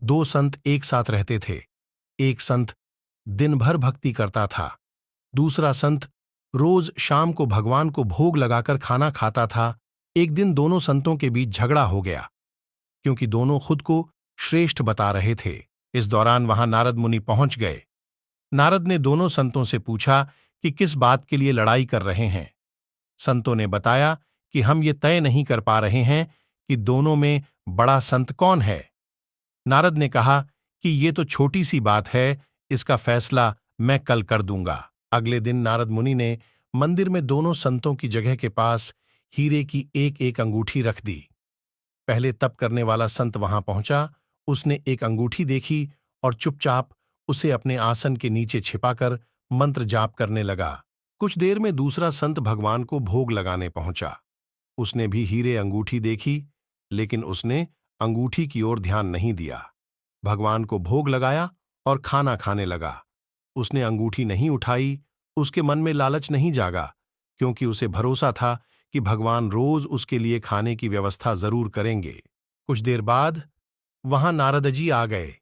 दो संत एक साथ रहते थे। एक संत दिन भर भक्ति करता था, दूसरा संत रोज शाम को भगवान को भोग लगाकर खाना खाता था। एक दिन दोनों संतों के बीच झगड़ा हो गया, क्योंकि दोनों खुद को श्रेष्ठ बता रहे थे। इस दौरान वहां नारद मुनि पहुंच गए। नारद ने दोनों संतों से पूछा कि किस बात के लिए लड़ाई कर रहे हैं। संतों ने बताया कि हम ये तय नहीं कर पा रहे हैं कि दोनों में बड़ा संत कौन है। नारद ने कहा कि ये तो छोटी सी बात है, इसका फैसला मैं कल कर दूंगा। अगले दिन नारद मुनि ने मंदिर में दोनों संतों की जगह के पास हीरे की एक एक अंगूठी रख दी। पहले तप करने वाला संत वहां पहुंचा, उसने एक अंगूठी देखी और चुपचाप उसे अपने आसन के नीचे छिपाकर मंत्र जाप करने लगा। कुछ देर में दूसरा संत भगवान को भोग लगाने पहुंचा। उसने भी हीरे अंगूठी देखी, लेकिन उसने अंगूठी की ओर ध्यान नहीं दिया। भगवान को भोग लगाया और खाना खाने लगा। उसने अंगूठी नहीं उठाई। उसके मन में लालच नहीं जागा, क्योंकि उसे भरोसा था कि भगवान रोज उसके लिए खाने की व्यवस्था जरूर करेंगे। कुछ देर बाद वहां नारद जी आ गए।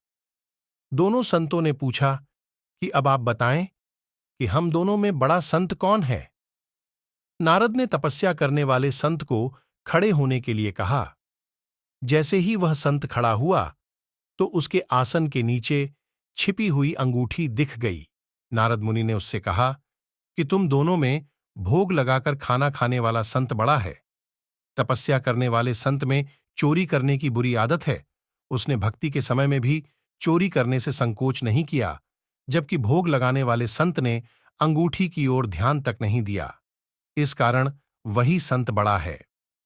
दोनों संतों ने पूछा कि अब आप बताएं कि हम दोनों में बड़ा संत कौन है। नारद ने तपस्या करने वाले संत को खड़े होने के लिए कहा। जैसे ही वह संत खड़ा हुआ तो उसके आसन के नीचे छिपी हुई अंगूठी दिख गई। नारद मुनि ने उससे कहा कि तुम दोनों में भोग लगाकर खाना खाने वाला संत बड़ा है। तपस्या करने वाले संत में चोरी करने की बुरी आदत है। उसने भक्ति के समय में भी चोरी करने से संकोच नहीं किया, जबकि भोग लगाने वाले संत ने अंगूठी की ओर ध्यान तक नहीं दिया। इस कारण वही संत बड़ा है।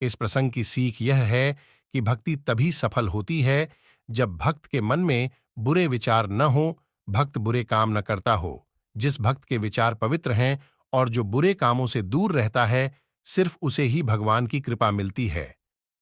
इस प्रसंग की सीख यह है कि भक्ति तभी सफल होती है जब भक्त के मन में बुरे विचार न हो, भक्त बुरे काम न करता हो। जिस भक्त के विचार पवित्र हैं और जो बुरे कामों से दूर रहता है, सिर्फ उसे ही भगवान की कृपा मिलती है।